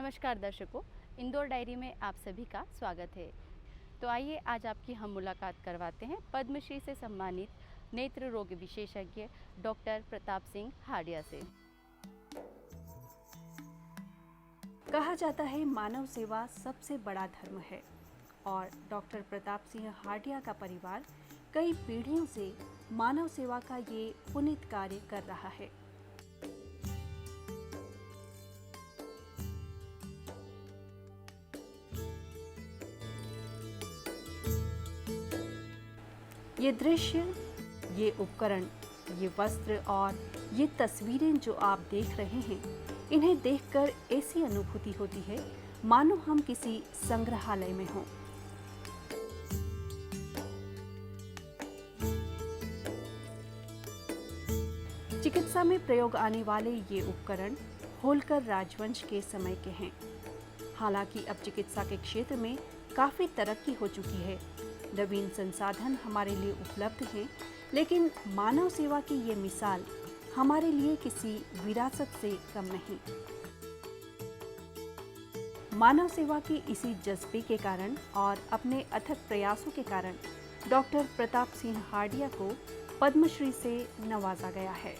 नमस्कार दर्शकों, इंदौर डायरी में आप सभी का स्वागत है। तो आइए आज आपकी हम मुलाकात करवाते हैं पद्मश्री से सम्मानित नेत्र रोग विशेषज्ञ डॉक्टर प्रताप सिंह हाडिया से। कहा जाता है मानव सेवा सबसे बड़ा धर्म है और डॉक्टर प्रताप सिंह हाडिया का परिवार कई पीढ़ियों से मानव सेवा का ये पुनीत कार्य कर रहा है। ये दृश्य, ये उपकरण, ये वस्त्र और ये तस्वीरें जो आप देख रहे हैं, इन्हें देखकर ऐसी अनुभूति होती है मानो हम किसी संग्रहालय में हों। चिकित्सा में प्रयोग आने वाले ये उपकरण होलकर राजवंश के समय के हैं। हालांकि अब चिकित्सा के क्षेत्र में काफी तरक्की हो चुकी है, नवीन संसाधन हमारे लिए उपलब्ध हैं, लेकिन मानव सेवा की ये मिसाल हमारे लिए किसी विरासत से कम नहीं। मानव सेवा के इसी जज्बे के कारण और अपने अथक प्रयासों के कारण डॉक्टर प्रताप सिंह हाडिया को पद्मश्री से नवाजा गया है।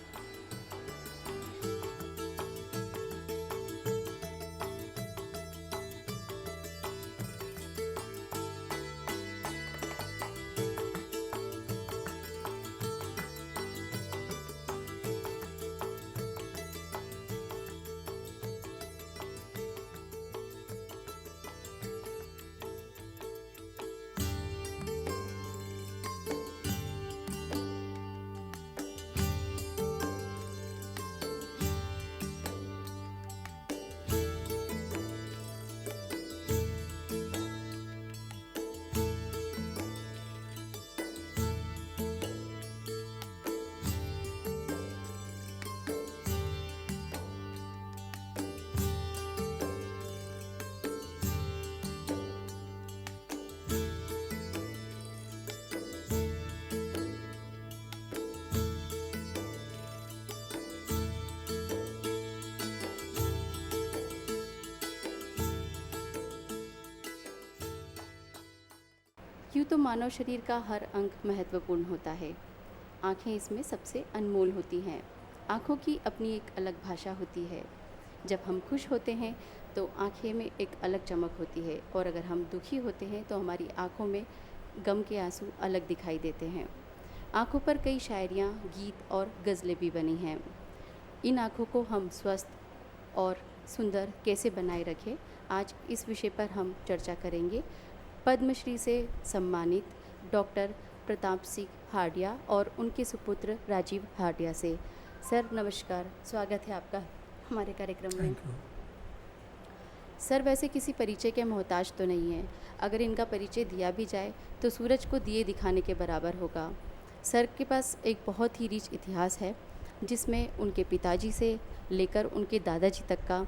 यूँ तो मानव शरीर का हर अंग महत्वपूर्ण होता है। आँखें इसमें सबसे अनमोल होती हैं। आँखों की अपनी एक अलग भाषा होती है। जब हम खुश होते हैं तो आँखें में एक अलग चमक होती है, और अगर हम दुखी होते हैं तो हमारी आँखों में गम के आंसू अलग दिखाई देते हैं। आँखों पर कई शायरियाँ, गीत और गज़लें भी बनी हैं। इन आँखों को हम स्वस्थ और सुंदर कैसे बनाए रखें, आज इस विषय पर हम चर्चा करेंगे पद्मश्री से सम्मानित डॉक्टर प्रताप सिंह हाडिया और उनके सुपुत्र राजीव हाडिया से। सर नमस्कार, स्वागत है आपका हमारे कार्यक्रम में। सर वैसे किसी परिचय के मोहताज तो नहीं है, अगर इनका परिचय दिया भी जाए तो सूरज को दिए दिखाने के बराबर होगा। सर के पास एक बहुत ही रिच इतिहास है, जिसमें उनके पिताजी से लेकर उनके दादाजी तक का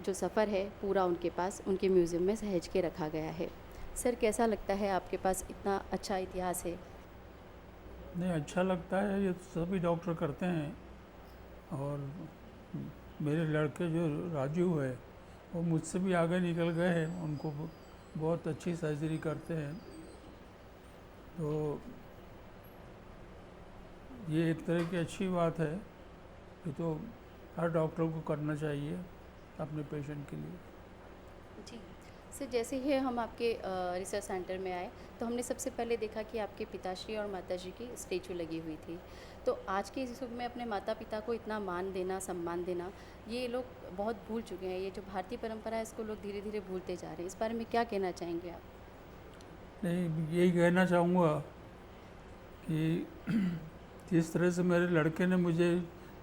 जो सफ़र है पूरा उनके पास उनके म्यूज़ियम में सहेज के रखा गया है। सर कैसा लगता है आपके पास इतना अच्छा इतिहास है? नहीं, अच्छा लगता है, ये सभी डॉक्टर करते हैं। और मेरे लड़के जो राजू है वो मुझसे भी आगे निकल गए हैं, उनको बहुत अच्छी सर्जरी करते हैं। तो ये एक तरह की अच्छी बात है, ये तो हर डॉक्टर को करना चाहिए अपने पेशेंट के लिए। जी सर, जैसे ही हम आपके रिसर्च सेंटर में आए तो हमने सबसे पहले देखा कि आपके पिताश्री और माताजी की स्टैचू लगी हुई थी। तो आज के इस युग में अपने माता पिता को इतना मान देना, सम्मान देना, ये लोग बहुत भूल चुके हैं। ये जो भारतीय परंपरा है इसको लोग धीरे धीरे भूलते जा रहे हैं। इस बारे में क्या कहना चाहेंगे आप? नहीं, यही कहना चाहूँगा कि जिस तरह से मेरे लड़के ने मुझे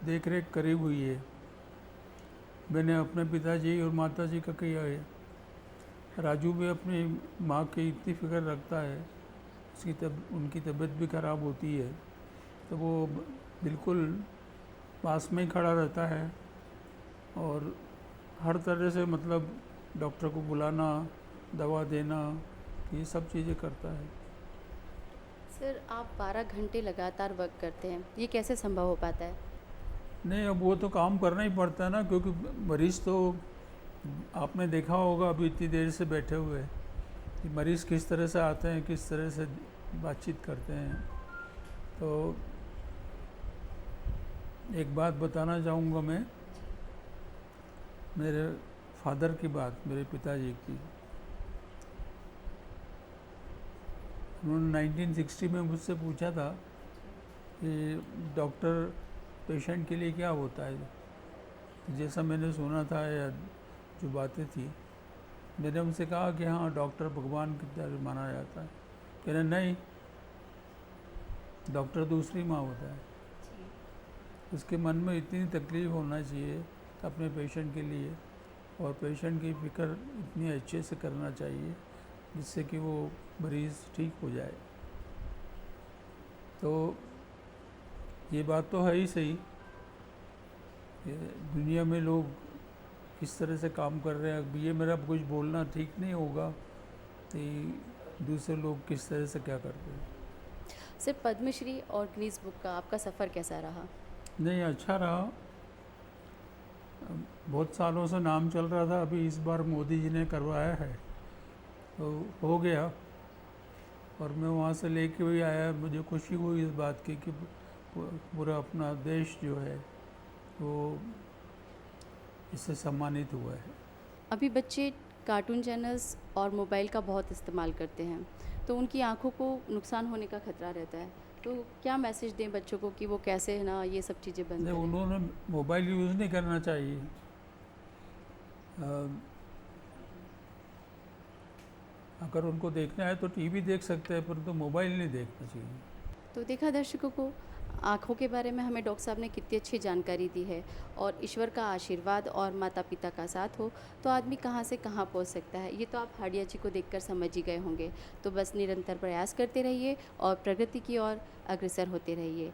देख रेख करी हुई है, मैंने अपने पिताजी और माताजी का किया है। राजू भी अपनी माँ की इतनी फिक्र रखता है, उनकी तबीयत भी ख़राब होती है तो वो बिल्कुल पास में ही खड़ा रहता है और हर तरह से मतलब डॉक्टर को बुलाना, दवा देना, ये सब चीज़ें करता है। सर आप 12 घंटे लगातार वर्क करते हैं, ये कैसे संभव हो पाता है? नहीं, अब वो तो काम करना ही पड़ता है ना, क्योंकि मरीज़ तो आपने देखा होगा अभी इतनी देर से बैठे हुए कि मरीज़ किस तरह से आते हैं, किस तरह से बातचीत करते हैं। तो एक बात बताना चाहूँगा मैं, मेरे फादर की बात, मेरे पिताजी की। उन्होंने 1960 में मुझसे पूछा था कि डॉक्टर पेशेंट के लिए क्या होता है। जैसा मैंने सुना था या जो बातें थी, मैंने उनसे कहा कि हाँ, डॉक्टर भगवान की तरह माना जाता है। कह रहे नहीं, डॉक्टर दूसरी माँ होता है। उसके मन में इतनी तकलीफ़ होना चाहिए अपने पेशेंट के लिए, और पेशेंट की फ़िक्र इतनी अच्छे से करना चाहिए जिससे कि वो मरीज़ ठीक हो जाए। तो ये बात तो है ही सही कि दुनिया में लोग किस तरह से काम कर रहे हैं। अब ये मेरा कुछ बोलना ठीक नहीं होगा कि दूसरे लोग किस तरह से क्या करते हैं। सर, पद्मश्री और गिनीज बुक का आपका सफ़र कैसा रहा? नहीं, अच्छा रहा। बहुत सालों से नाम चल रहा था, अभी इस बार मोदी जी ने करवाया है तो हो गया। और मैं वहाँ से लेके भी आया, मुझे खुशी हुई इस बात की कि पूरा अपना देश जो है वो इससे सम्मानित हुआ है। अभी बच्चे कार्टून चैनल्स और मोबाइल का बहुत इस्तेमाल करते हैं, तो उनकी आँखों को नुकसान होने का खतरा रहता है। तो क्या मैसेज दें बच्चों को कि वो कैसे है ना ये सब चीज़ें बंद नहीं, करें? उन्होंने मोबाइल यूज़ नहीं करना चाहिए। अगर उनको देखना है तो टीवी देख सकते हैं, परंतु मोबाइल नहीं देखना चाहिए। तो देखा दर्शकों को, आँखों के बारे में हमें डॉक्टर साहब ने कितनी अच्छी जानकारी दी है। और ईश्वर का आशीर्वाद और माता पिता का साथ हो तो आदमी कहाँ से कहाँ पहुँच सकता है, ये तो आप हाडिया जी को देखकर समझ ही गए होंगे। तो बस निरंतर प्रयास करते रहिए और प्रगति की ओर अग्रसर होते रहिए।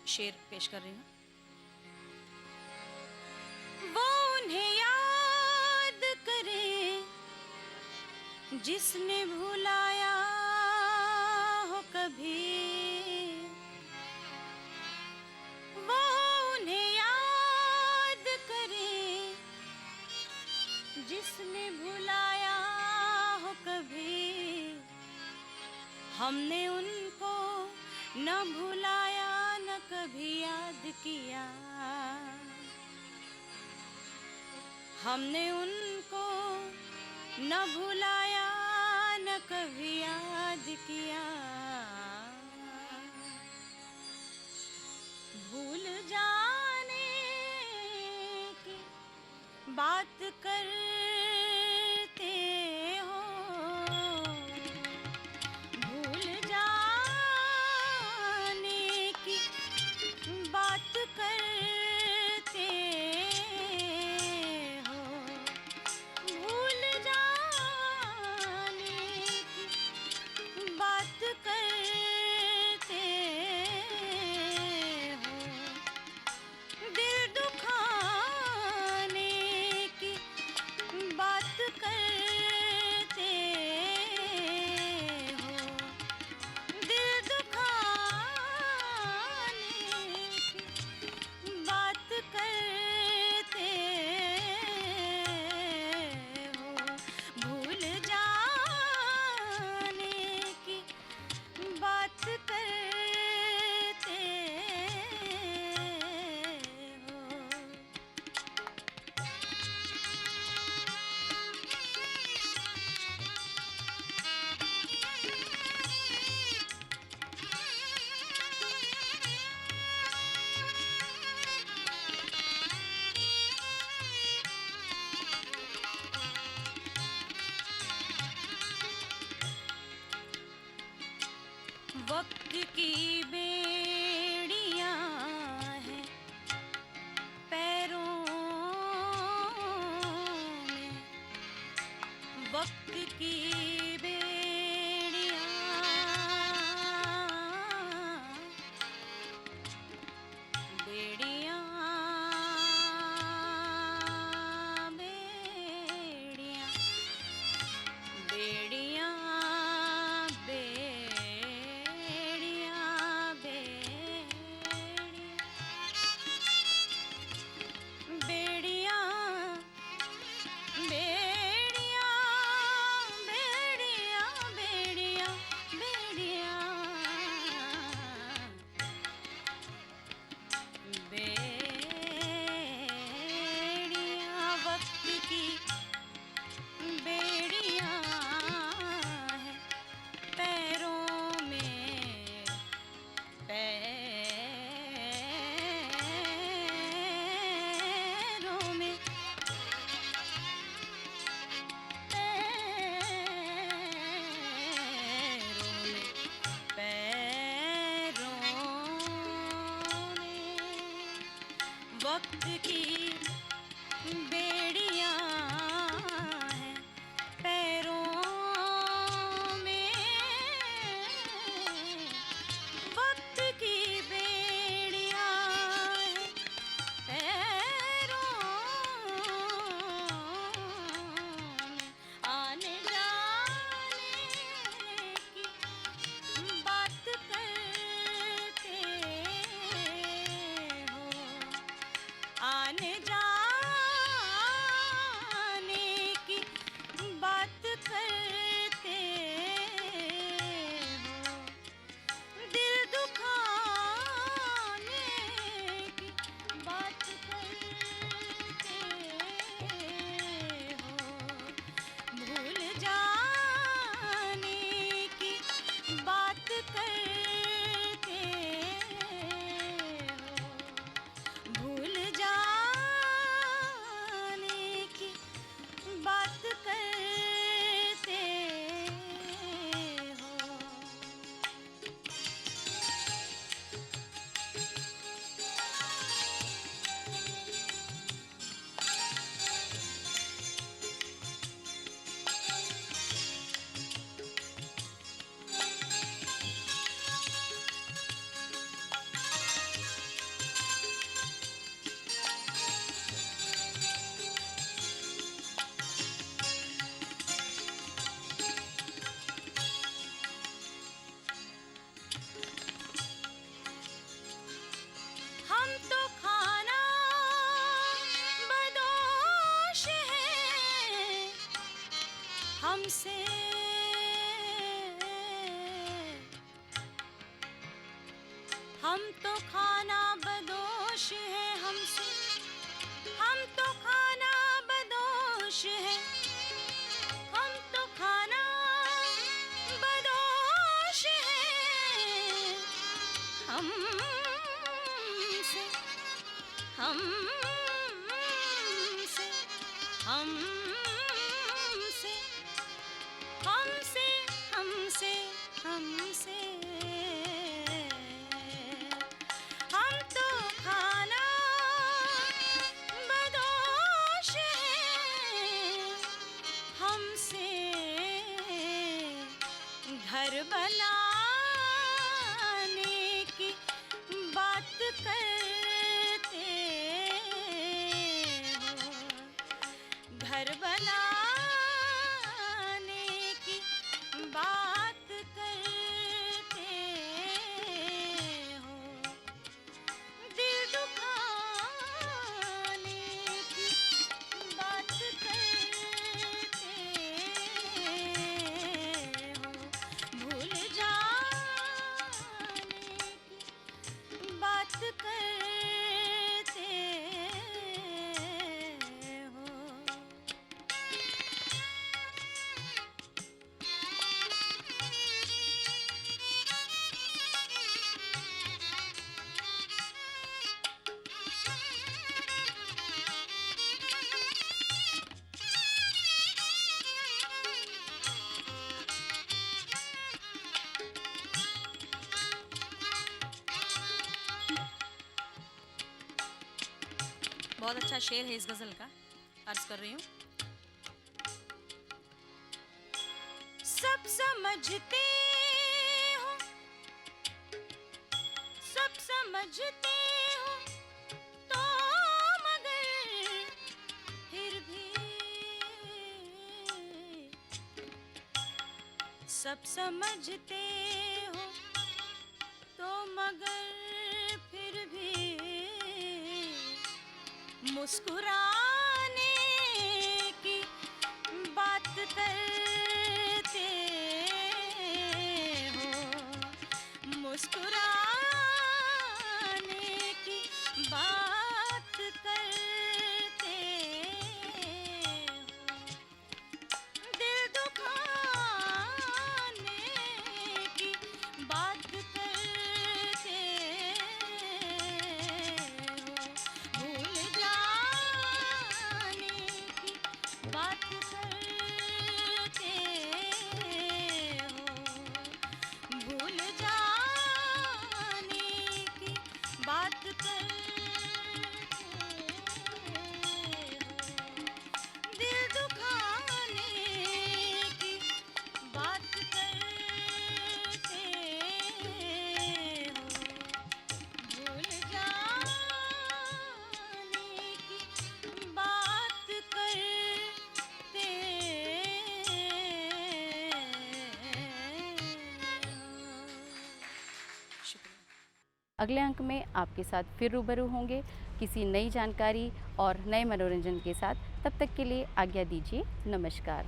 शेर पेश कर रही हूँ। वो उन्हें याद करे जिसने भुलाया हो कभी, वो उन्हें याद करे हमने उनको न भुलाया न कभी याद किया, हमने उनको न भुलाया न कभी याद किया। भूल जाने की बात करते हो, भूल जाने की बात करते हो, भूल जाने की बात करते हो, दिल दुखाने की बात करते हो, दिल दुखाने की बात करते हो, भूल जाने की बात करते हो। वक्त की बेड़ियां हैं पैरों में, वक्त की बेड़ियां, बेड़ियां, बेड़ियां, बेड़ियां, बेड़ियां, बेड़ियां, बेड़ियां, बेड़ियां, बेड़ियां, बेड़ियां, वक्त की बेड़ियां हैं पैरों में, पैरों में, पैरों में, पैरों में, वक्त की बेड़ियां हैं पैरों में, वक्त की बेड़ियां हैं पैरों में, आने जाने की बात करते हो, आने जाने की बात करते हो, दिल दुखाने की बात करते हो, भूल जाने की बात करते हो, भूल जाने की बात करते हो। हम तो खाना बदोश हैं, हमसे हम तो खाना बदोश है हमसे, हम तो खाना बदोश है, हम तो खाना बदोश है, हमसे हमसे हमसे हमसे हमसे हमसे हम तो खाना बदोश है, हमसे घर बनाने की बात करते हो, घर बनाने की बात करते हो, दिल दुखाने की बात करते हो, भूल जाने की बात करते हो। बहुत अच्छा शेर है इस गजल का, अर्ज कर रही हूँ। सब समझते हो, सब समझते हो तो मगर फिर भी, सब समझते हो तो मगर फिर भी मुस्कुराने की बात करते हो, मुस्कुराने की बात करते हो, दिल दुखाने की बात करते हो, भूल जाने की बात करते हो, भूल जाने की बात करते हो, दिल दुखाने की बात करते हो, भूल जाने की बात करते हो। शुक्रिया। अगले अंक में आपके साथ फिर रूबरू होंगे किसी नई जानकारी और नए मनोरंजन के साथ। तब तक के लिए आज्ञा दीजिए। नमस्कार।